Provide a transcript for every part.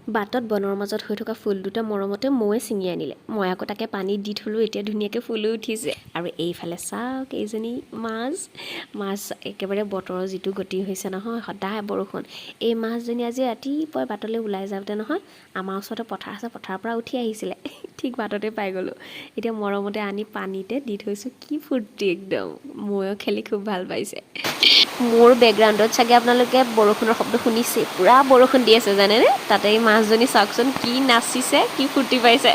বাটত বনৰ মাজত হৈ থকা ফুল দুটা মৰমতে মৌৱে ছিঙি আনিলে। মই আকৌ তাকে পানীত দি থ'লোঁ, এতিয়া ধুনীয়াকৈ ফুলো উঠিছে। আৰু এইফালে চাওক এইজনী মাছ একেবাৰে বতৰৰ যিটো গতি হৈছে নহয়, সদায় বৰষুণ। এই মাছজনী আজি ৰাতিপুৱাই বাটলৈ ওলাই যাওঁতে নহয়, আমাৰ ওচৰতে পথাৰ আছে, পথাৰৰ পৰা উঠি আহিছিলে। ঠিক বাটতে পাই গ'লোঁ। এতিয়া মৰমতে আনি পানীতে দি থৈছোঁ, কি ফূৰ্তি একদম। মৌৱেও খেলি খুব ভাল পাইছে। মোৰ বেকগ্ৰাউণ্ডত চাগে আপোনালোকে বৰষুণৰ শব্দ শুনিছে, পূৰা বৰষুণ দি আছে জানেনে। তাতে এই মাছজনী চাওকচোন কি নাচিছে, কি ফূৰ্তি পাইছে।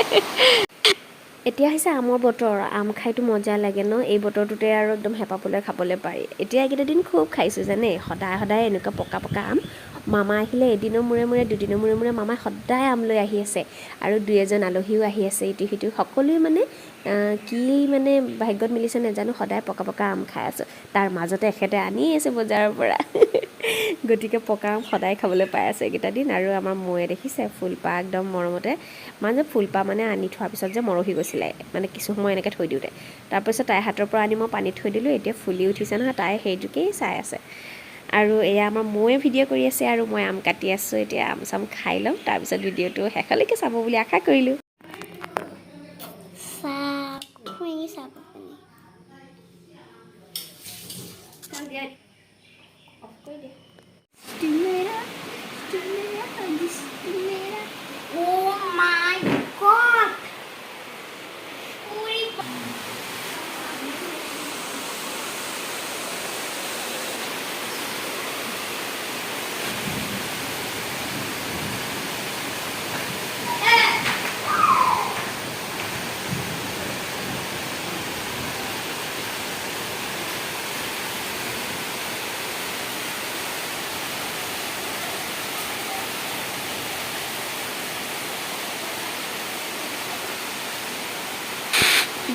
এতিয়া হৈছে আমৰ বতৰ, আম খাইতো মজা লাগে ন। এই বতৰটোতে আৰু একদম হেঁপাহ পলোৱাই খাবলৈ পাৰি। এতিয়া এইকেইটা দিন খুব খাইছোঁ জানে, সদায় এনেকুৱা পকা আম। মামা আহিলে এদিনৰ মূৰে মূৰে, দুদিনৰ মূৰে মূৰে মামাই সদায় আম লৈ আহি আছে। আৰু দুই এজন আলহীও আহি আছে ইটো সিটো, সকলোৱে মানে কি মানে ভাগ্যত মিলিছে নাজানো, সদায় পকা আম খাই আছোঁ। তাৰ মাজতে এখেতে আনি আছে বজাৰৰ পৰা। গতিকে পকা আম সদায় খাবলৈ পাই আছে এইকেইটা দিন। আৰু আমাৰ মৌৱে দেখিছে ফুলপাহ একদম মৰমতে, মানে ফুলপাহ মানে আনি থোৱাৰ পিছত যে মৰহি গৈছিলে, মানে কিছু সময় এনেকৈ থৈ দিওঁতে। তাৰপিছত তাইৰ হাতৰ পৰা আনি মই পানীত থৈ দিলোঁ, এতিয়া ফুলি উঠিছে নহয়, তাই সেইটোকেই চাই আছে। আৰু এয়া আমাৰ মৌৱে ভিডিঅ' কৰি আছে আৰু মই আম কাটি আছোঁ। এতিয়া আম চাম খাই ল'ম, তাৰপিছত ভিডিঅ'টো শেষলৈকে চাব বুলি আশা কৰিলোঁ। Oh my god!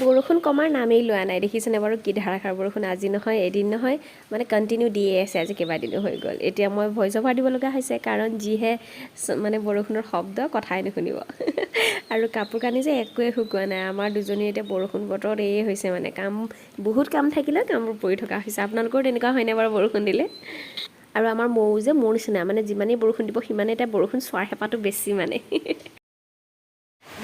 বৰষুণ কমাৰ নামেই লোৱা নাই, দেখিছেনে বাৰু কি ধাৰাসাৰ বৰষুণ। আজি নহয় এদিন নহয়, মানে কণ্টিনিউ দিয়ে আছে আজি কেইবাদিনো হৈ গ'ল। এতিয়া মই ভইচ অভাৰ দিব লগা হৈছে, কাৰণ যিহে মানে বৰষুণৰ শব্দ, কথাই নুশুনিব। আৰু কাপোৰ কানি যে একোৱে শুকোৱা নাই। আমাৰ দুজনী এতিয়া বৰষুণ বতৰত এয়ে হৈছে মানে, বহুত কাম থাকিলেও কামবোৰ পৰি থকা হৈছে। আপোনালোকৰ তেনেকুৱা হয়নে বাৰু বৰষুণ দিলে? আৰু আমাৰ মৌ যে মোৰ নিচিনা, মানে যিমানেই বৰষুণ দিব সিমানেই এতিয়া বৰষুণ চোৱাৰ হেঁপাহটো বেছি মানে।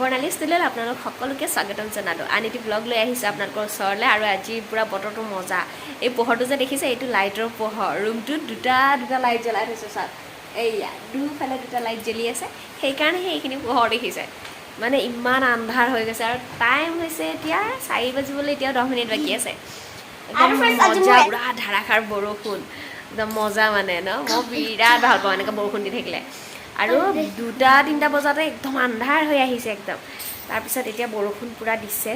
বৰ্ণালী ষ্টুডিঅ'ত আপোনালোক সকলোকে স্বাগতম জনালোঁ। আন এটি ব্লগ লৈ আহিছোঁ আপোনালোকৰ ওচৰলৈ। আৰু আজি পূৰা বতৰটো মজা। এই পোহৰটো যে দেখিছে, এইটো লাইটৰ পোহৰ। ৰুমটোত দুটা লাইট জ্বলাই থৈছোঁ চাওক, এইয়া দুফালে দুটা লাইট জ্বলি আছে, সেইকাৰণে সেইখিনি পোহৰ দেখিছে। মানে ইমান আন্ধাৰ হৈ গৈছে। আৰু টাইম হৈছে এতিয়া 4 বাজিবলৈ এতিয়াও 10 মিনিট বাকী আছে। একদম মজা, পূৰা ধাৰাসাৰ বৰষুণ, একদম মজা মানে ন। মই বিৰাট ভাল পাওঁ এনেকৈ বৰষুণ দি থাকিলে। আৰু 2-3 বজাতে একদম আন্ধাৰ হৈ আহিছে একদম। তাৰপিছত এতিয়া বৰষুণ পূৰা দিছে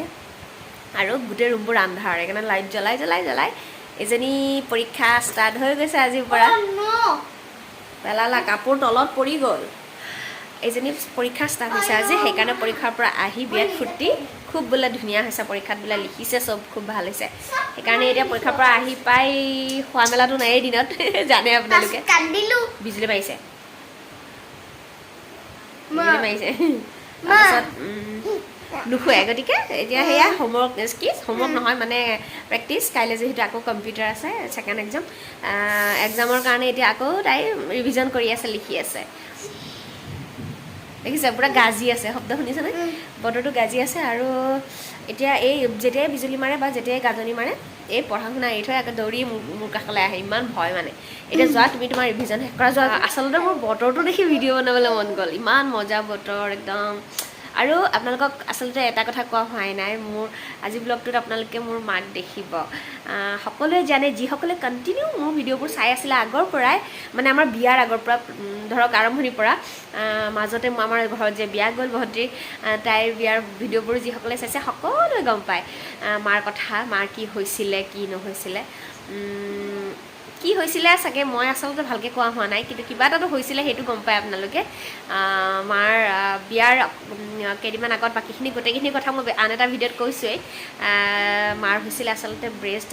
আৰু গোটেই ৰুমবোৰ আন্ধাৰ, সেইকাৰণে লাইট জ্বলাই এজনী পৰীক্ষা ষ্টাৰ্ট হৈ গৈছে আজিৰ পৰা। পেলালা, কাপোৰ তলত পৰি গ'ল। এইজনী পৰীক্ষা ষ্টাৰ্ট হৈছে আজি, সেইকাৰণে পৰীক্ষাৰ পৰা আহি বিৰাট ফূৰ্তি, খুব বোলে ধুনীয়া হৈছে পৰীক্ষাত, বোলে লিখিছে চব খুব ভাল হৈছে। সেইকাৰণে এতিয়া পৰীক্ষাৰ পৰা আহি পাই খোৱা মেলাটো নায়েই দিনত, জানে আপোনালোকে। বিজুলী মাৰিছে, তাৰপিছত নুশুৱে। গতিকে এতিয়া সেয়া হোমৱৰ্ক নহয় মানে প্ৰেক্টিছ। কাইলৈ যিহেতু আকৌ কম্পিউটাৰ আছে, ছেকেণ্ড এক্সামৰ কাৰণে এতিয়া আকৌ তাই ৰিভিজন কৰি আছে, লিখি আছে। দেখিছে পূৰা গাজি আছে, শব্দ শুনিছেনে? বতৰটো গাজি আছে। আৰু এতিয়া এই যেতিয়াই বিজুলী মাৰে বা যেতিয়াই গাজনি মাৰে, এই পঢ়া শুনা এৰি থৈ আকৌ দৌৰি মোৰ কাষলৈ আহে, ইমান ভয় মানে। এতিয়া যোৱা, তুমি তোমাৰ ৰিভিজন শেষ কৰা যোৱা। আচলতে মোৰ বতৰটো দেখি ভিডিঅ' বনাবলৈ মন গ'ল, ইমান মজা বতৰ একদম। আৰু আপোনালোকক আচলতে এটা কথা কোৱা হোৱাই নাই, মোৰ আজি ব্লগটোত আপোনালোকে মোৰ মাক দেখিব। সকলোৱে জানে, যিসকলে কণ্টিনিউ মোৰ ভিডিঅ'বোৰ চাই আছিলে আগৰ পৰাই, মানে আমাৰ বিয়াৰ আগৰ পৰা ধৰক আৰম্ভণিৰ পৰা, মাজতে আমাৰ ঘৰত যে বিয়া গ'ল ভণ্টিৰ, তাইৰ বিয়াৰ ভিডিঅ'বোৰ যিসকলে চাইছে সকলোৱে গম পায় মাৰ কথা, মাৰ কি হৈছিলে কি নহৈছিলে। কি হৈছিলে চাগে মই আচলতে ভালকৈ কোৱা হোৱা নাই, কিন্তু কিবা এটাতো হৈছিলে, সেইটো গম পায় আপোনালোকে। মাৰ বিয়াৰ কেইদিনমান আগত বাকীখিনি গোটেইখিনি কথা মই আন এটা ভিডিঅ'ত কৈছোঁৱেই। মাৰ হৈছিলে আচলতে ব্ৰেষ্ট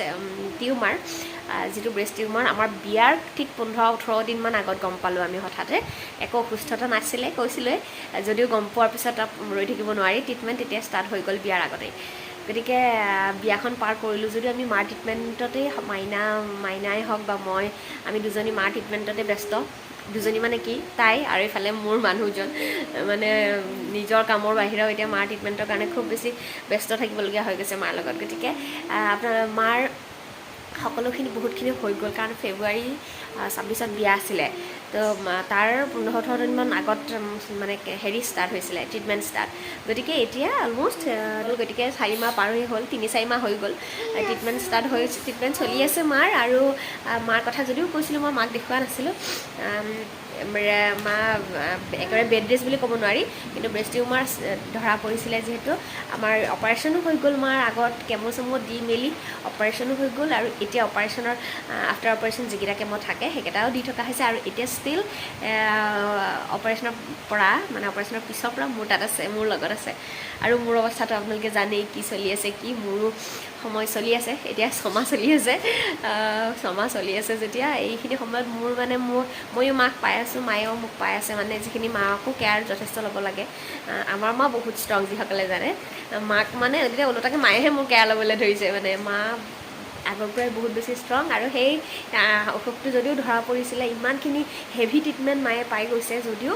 টিউমাৰ, যিটো ব্ৰেষ্ট টিউমাৰ আমাৰ বিয়াৰ ঠিক 15-18 দিনমান আগত গম পালোঁ আমি হঠাতে। একো অসুস্থতা নাছিলে, কৈছিলোঁৱে, যদিও গম পোৱাৰ পিছত ৰৈ থাকিব নোৱাৰি, ট্ৰিটমেণ্ট তেতিয়া ষ্টাৰ্ট হৈ গ'ল বিয়াৰ আগতেই। গতিকে বিয়াখন পাৰ কৰিলোঁ যদিও আমি মাৰ ট্ৰিটমেণ্টতেই, মাইনাই হওক বা আমি দুজনী মাৰ ট্ৰিটমেণ্টতে ব্যস্ত। দুজনী মানে কি তাই আৰু এইফালে মোৰ মানুহজন মানে নিজৰ কামৰ বাহিৰেও এতিয়া মাৰ ট্ৰিটমেণ্টৰ কাৰণে খুব বেছি ব্যস্ত থাকিবলগীয়া হৈ গৈছে মাৰ লগত গতিকে আপোনাৰ মাৰ সকলোখিনি বহুতখিনি হৈ গ'ল কাৰণ ফেব্ৰুৱাৰী 26ত বিয়া আছিলে তো তাৰ 15-18 দিনমান আগত মানে হেৰি ষ্টাৰ্ট হৈছিলে ট্ৰিটমেণ্ট ষ্টাৰ্ট গতিকে এতিয়া অলম'ষ্ট গতিকে 4 মাহ পাৰ হৈ হ'ল 3-4 মাহ হৈ গ'ল ট্ৰিটমেণ্ট ষ্টাৰ্ট হৈ ট্ৰিটমেণ্ট চলি আছে মাৰ আৰু মাৰ কথা যদিও কৈছিলোঁ মই মাক দেখুওৱা নাছিলোঁ মা একেবাৰে বেড ৰেষ্ট বুলি ক'ব নোৱাৰি কিন্তু ব্ৰেষ্ট টিউমাৰ ধৰা পৰিছিলে যিহেতু আমাৰ অপাৰেশ্যনো হৈ গ'ল মাৰ আগত কেমো চেমো দি মেলি অপাৰেশ্যনো হৈ গ'ল আৰু এতিয়া অপাৰেশ্যনৰ আফটাৰ অপাৰেশ্যন যিকেইটা কেমো থাকে সেইকেইটাও দি থকা হৈছে আৰু এতিয়া ষ্টিল অপাৰেশ্যনৰ পৰা মানে অপাৰেশ্যনৰ পিছৰ পৰা মোৰ তাত আছে মোৰ লগত আছে আৰু মোৰ অৱস্থাটো আপোনালোকে জানেই কি চলি আছে কি মোৰো সময় চলি আছে এতিয়া 6 মাহ চলি আছে 6 মাহ চলি আছে যেতিয়া এইখিনি সময়ত মোৰ মানে ময়ো মাক পাই আছোঁ মায়েও মোক পাই আছে মানে যিখিনি মাকো কেয়াৰ যথেষ্ট ল'ব লাগে আমাৰ মা বহুত ষ্ট্ৰং যিসকলে জানে মাক মানে এতিয়া ওলোটাকৈ মায়েহে মোৰ কেয়াৰ ল'বলৈ ধৰিছে মানে মা আগৰ পৰাই বহুত বেছি ষ্ট্ৰং আৰু সেই অসুখটো যদিও ধৰা পৰিছিলে ইমানখিনি হেভি ট্ৰিটমেণ্ট মায়ে পাই গৈছে যদিও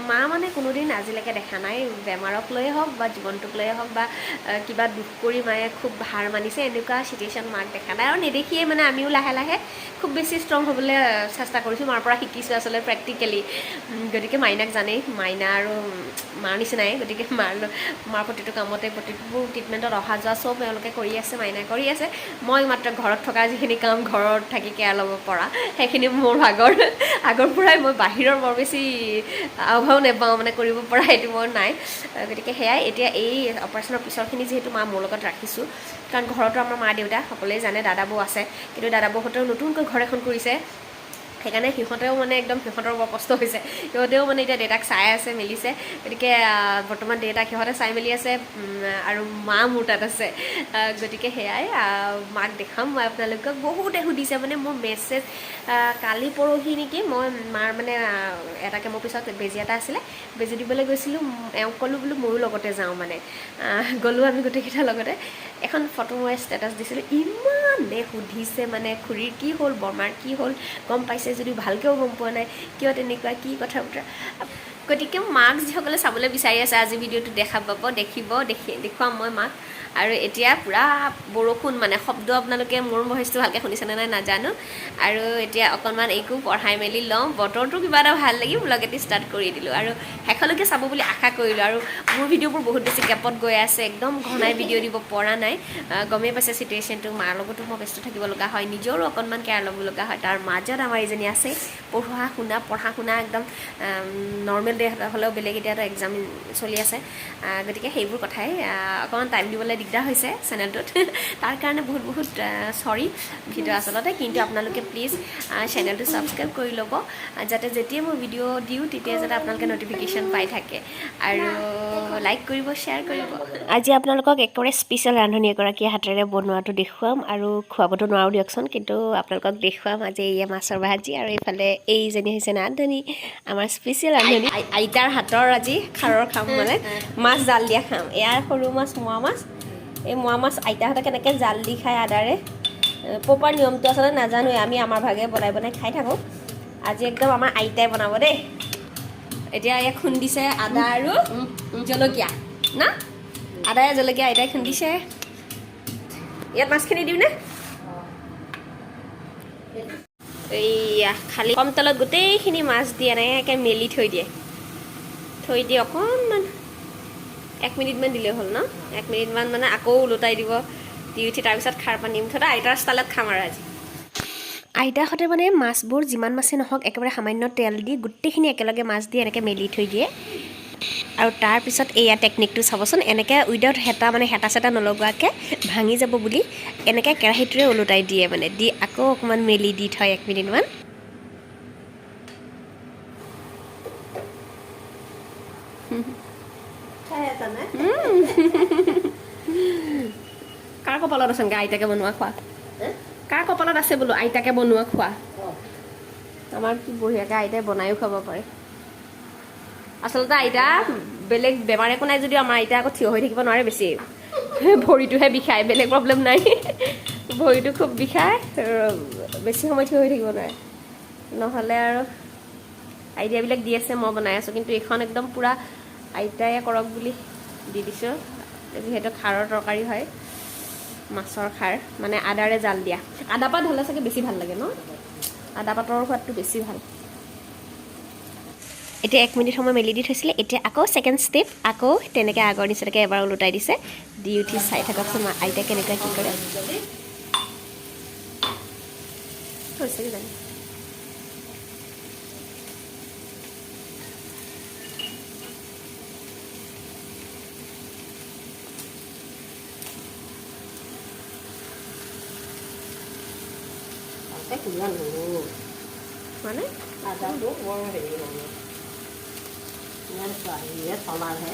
মা মানে কোনোদিন আজিলৈকে দেখা নাই বেমাৰক লৈয়ে হওক বা জীৱনটোক লৈয়ে হওক বা কিবা দুখ কৰি মায়ে খুব হাৰ মানিছে এনেকুৱা চিটুৱেশ্যন মাক দেখা নাই আৰু নেদেখিয়ে মানে আমিও লাহে লাহে খুব বেছি ষ্ট্ৰং হ'বলৈ চেষ্টা কৰিছোঁ মাৰ পৰা শিকিছোঁ আচলতে প্ৰেক্টিকেলি গতিকে মাইনাক জানেই মাইনা আৰু মাৰ নিচিনাই গতিকে মাৰ প্ৰতিটো কামতে প্ৰতিটো ট্ৰিটমেণ্টত অহা যোৱা চব তেওঁলোকে কৰি আছে মাইনাই কৰি আছে মই মাত্ৰ ঘৰত থকা যিখিনি কাম ঘৰত থাকি কেয়াৰ ল'ব পৰা সেইখিনি মোৰ আগৰ পৰাই মই বাহিৰৰ বৰ বেছি আভাও নাপাওঁ মানে কৰিব পৰা সেইটো মোৰ নাই গতিকে সেয়াই এতিয়া এই অপাৰেশ্যনৰ পিছৰখিনি যিহেতু মা মোৰ লগত ৰাখিছোঁ কাৰণ ঘৰতো আমাৰ মা দেউতা সকলোৱে জানে দাদা বৌ আছে কিন্তু দাদা বৌহঁতেও নতুনকৈ ঘৰ এখন কৰিছে সেইকাৰণে সিহঁতেও মানে একদম সিহঁতৰ বৰ কষ্ট হৈছে সিহঁতেও মানে এতিয়া দেউতাক চাই আছে মেলিছে গতিকে বৰ্তমান দেউতাক সিহঁতে চাই মেলি আছে আৰু মা মোৰ তাত আছে গতিকে সেয়াই মাক দেখাম মই আপোনালোকক বহুতে সুধিছে মানে মোৰ মেছেজ কালি পৰহি নেকি মই মাৰ মানে এটাকে মোৰ পিছত বেজী এটা আছিলে বেজী দিবলৈ গৈছিলোঁ এওঁক ক'লোঁ বোলো ময়ো লগতে যাওঁ মানে গ'লোঁ আমি গোটেইকেইটা লগতে এখন ফটো মই ষ্টেটাছ দিছিলোঁ ইমানে সুধিছে মানে খুৰীৰ কি হ'ল বৰমাৰ কি হ'ল গম পাইছে যদিও ভালকৈও গম পোৱা নাই কিয় তেনেকুৱা কি কথা বতৰা গতিকে মাক যিসকলে চাবলৈ বিচাৰি আছে আজি ভিডিঅ'টো দেখা পাব দেখুৱাম মই মাক আৰু এতিয়া পূৰা বৰষুণ মানে শব্দ আপোনালোকে মোৰ ভইচটো ভালকৈ শুনিছেনে নাই নাজানো আৰু এতিয়া অকণমান এইকো পঢ়াই মেলি লওঁ বতৰটো কিবা এটা ভাল লাগি ব্লগেটি ষ্টাৰ্ট কৰি দিলোঁ আৰু শেষলৈকে চাব বুলি আশা কৰিলোঁ আৰু মোৰ ভিডিঅ'বোৰ বহুত বেছি গেপত গৈ আছে একদম ঘনাই ভিডিঅ' দিব পৰা নাই গমেই পাইছে চিটুৱেশ্যনটো মাৰ লগতো মই ব্যস্ত থাকিব লগা হয় নিজৰো অকণমান কেয়াৰ ল'ব লগা হয় তাৰ মাজত আমাৰ এইজনী আছে পঢ়া শুনা একদম নৰ্মেল ডে হ'লেও বেলেগ এতিয়া এটা এক্সাম চলি আছে গতিকে সেইবোৰ কথাই অকণমান টাইম দিবলৈ দিগদাৰ হৈছে চেনেলটোত তাৰ কাৰণে বহুত চৰি ভিডিঅ' আচলতে কিন্তু আপোনালোকে প্লিজ চেনেলটো ছাবস্ক্ৰাইব কৰি ল'ব যাতে যেতিয়া মই ভিডিঅ' দিওঁ তেতিয়া যাতে আপোনালোকে নটিফিকেশ্যন পাই থাকে আৰু লাইক কৰিব শ্বেয়াৰ কৰিব আজি আপোনালোকক একেবাৰে স্পেচিয়েল ৰান্ধনি এগৰাকীয়ে হাতেৰে বনোৱাটো দেখুৱাম আৰু খুৱাবতো নোৱাৰোঁ দিয়কচোন কিন্তু আপোনালোকক দেখুৱাম আজি এয়া মাছৰ ভাজি আৰু এইফালে এইজনী হৈছে ৰান্ধনি আমাৰ স্পেচিয়েল ৰান্ধনি আইতাৰ হাতৰ আজি খাৰৰ খাম মানে মাছ জাল দিয়া খাম এয়া সৰু মাছ মোৱা মাছ এই মোৱা মাছ আইতাহঁতে কেনেকৈ জাল দি খায় আদাৰে প্ৰপাৰ নিয়মটো আচলতে নাজানোৱে আমি আমাৰ ভাগে বনাই খাই থাকোঁ আজি একদম আমাৰ আইতাই বনাব দেই এতিয়া এয়া খুন্দিছে আদা আৰু জলকীয়া না আদায়ে জলকীয়া আইতাই খুন্দিছে ইয়াত মাছখিনি দিওঁনে এইয়া খালি কম তেলত গোটেইখিনি মাছ দি এনেকৈ মেলি থৈ দিয়ে অকণমান 1 মিনিটমান দিলেই হ'ল ন 1 মিনিটমান মানে আকৌ ওলোটাই দিব দি উঠি তাৰপিছত খাৰ পানী মুঠতে আইতাৰ ষ্টাইলত খাম আৰু আজি আইতাহঁতে মানে মাছবোৰ যিমান মাছেই নহওক একেবাৰে সামান্য তেল দি গোটেইখিনি একেলগে মাছ দি এনেকৈ মেলি থৈ দিয়ে আৰু তাৰপিছত এয়া টেকনিকটো চাবচোন এনেকৈ উইদাউট হেতা চেতা নলগোৱাকৈ ভাঙি যাব বুলি এনেকৈ কেৰাহীটোৰে ওলোটাই দিয়ে মানে দি আকৌ অকণমান মেলি দি থয় 1 মিনিটমান কাৰ কপালত আছেগৈ আইতাকে বনোৱা খোৱা কাৰ কপালত আছে বোলো আইতাকে বনোৱা খোৱা আমাৰ কি বঢ়িয়াকৈ আইতাই বনায়ো খাব পাৰে আচলতে আইতা বেলেগ বেমাৰ একো নাই যদিও আমাৰ আইতা আকৌ থিয় হৈ থাকিব নোৱাৰে বেছি ভৰিটোহে বিষায় বেলেগ প্ৰব্লেম নাই ভৰিটো খুব বিষায় বেছি সময় থিয় হৈ থাকিব নোৱাৰে নহ'লে আৰু আইডিয়াবিলাক দি আছে, মই বনাই আছোঁ, কিন্তু এইখন একদম পূৰা আইতাই কৰক বুলি দি দিছোঁ। যিহেতু খাৰৰ তৰকাৰী হয়, মাছৰ খাৰ, মানে আদাৰে জাল দিয়া। আদা পাত হ'লে চাগে বেছি ভাল লাগে ন? আদা পাতৰ সোৱাদটো বেছি ভাল। এতিয়া 1 মিনিট সময় মেলি দি থৈছিলে, এতিয়া আকৌ ছেকেণ্ড ষ্টেপ, আকৌ তেনেকৈ আগৰ নিচিনাকৈ এবাৰ ওলোটাই দিছে। দি উঠি চাই থাককচোন আইতাই কেনেকৈ কি কৰে। হৈছে কি জানি মানে আদাটো বৰ হেৰি মানে ইমান হেৰিয়ে চলাৰহে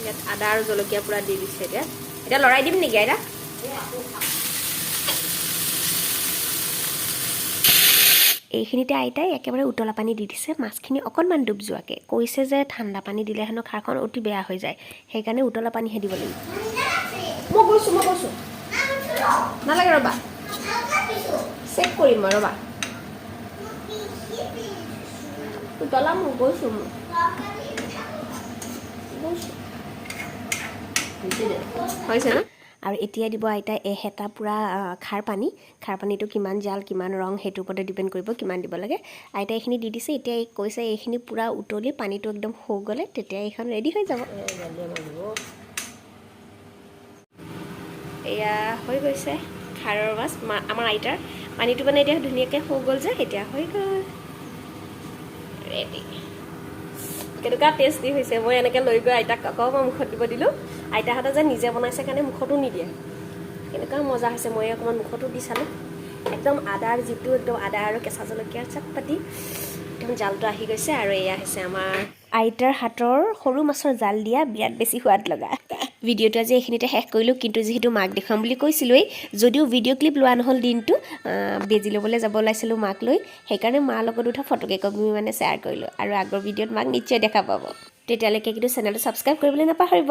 ইয়াত আদা আৰু জলকীয়া পূৰা দি দিছে। এতিয়া লৰাই দিম নেকি আইতা? এইখিনিতে আইতাই একেবাৰে উতলা পানী দি দিছে, মাছখিনি অকণমান ডুব যোৱাকৈ। কৈছে যে ঠাণ্ডা পানী দিলে হেনো খাৰখন অতি বেয়া হৈ যায়, সেইকাৰণে উতলা পানীহে দিব লাগিব। মই গৈছোঁ নালাগে, ৰ'বা চেক কৰিম মই, ৰ'বা উতলা মই গৈছোঁ হৈছে ন? আৰু এতিয়া দিব আইতাই এহেতা পূৰা খাৰ পানীটো কিমান জাল কিমান ৰং সেইটোৰ ওপৰতে ডিপেণ্ড কৰিব কিমান দিব লাগে। আইতাই এইখিনি দি দিছে। এতিয়া কৈছে এইখিনি পূৰা উতলি পানীটো একদম শুক গ'লে তেতিয়া এইখন ৰেডি হৈ যাব। এয়া হৈ গৈছে খাৰৰ মাছ আমাৰ আইতাৰ। পানীটো মানে এতিয়া ধুনীয়াকৈ শুক গ'ল যে, এতিয়া হৈ গ'ল ৰেডি। কেনেকুৱা টেষ্টি হৈছে। মই এনেকৈ লৈ গৈ আইতাক আকৌ মই মুখত দিব দিলোঁ। আইতাহঁতে যে নিজে বনাইছে কাৰণে মুখতো নিদিয়ে। কেনেকুৱা মজা হৈছে, মই অকণমান মুখতো দি চালোঁ। একদম আদাৰ যিটো একদম আদা আৰু কেঁচা জলকীয়াৰ চাটপাতি একদম জালটো আহি গৈছে। আৰু এয়া হৈছে আমাৰ আইতাৰ হাতৰ সৰু মাছৰ জাল দিয়া, বিৰাট বেছি সোৱাদ লগা। ভিডিঅ'টো আজি এইখিনিতে শেষ কৰিলোঁ, কিন্তু যিহেতু মাক দেখুৱাম বুলি কৈছিলোঁৱেই, যদিও ভিডিঅ' ক্লিপ লোৱা নহ'ল দিনটো, বেজি ল'বলৈ যাব ওলাইছিলোঁ মাক লৈ, সেইকাৰণে মাৰ লগত উঠা ফটোকেইকপি মানে শ্বেয়াৰ কৰিলোঁ। আৰু আগৰ ভিডিঅ'ত মাক নিশ্চয় দেখা পাব। তেতিয়ালৈকে কিন্তু চেনেলটো ছাবস্ক্ৰাইব কৰিবলৈ নাপাহৰিব।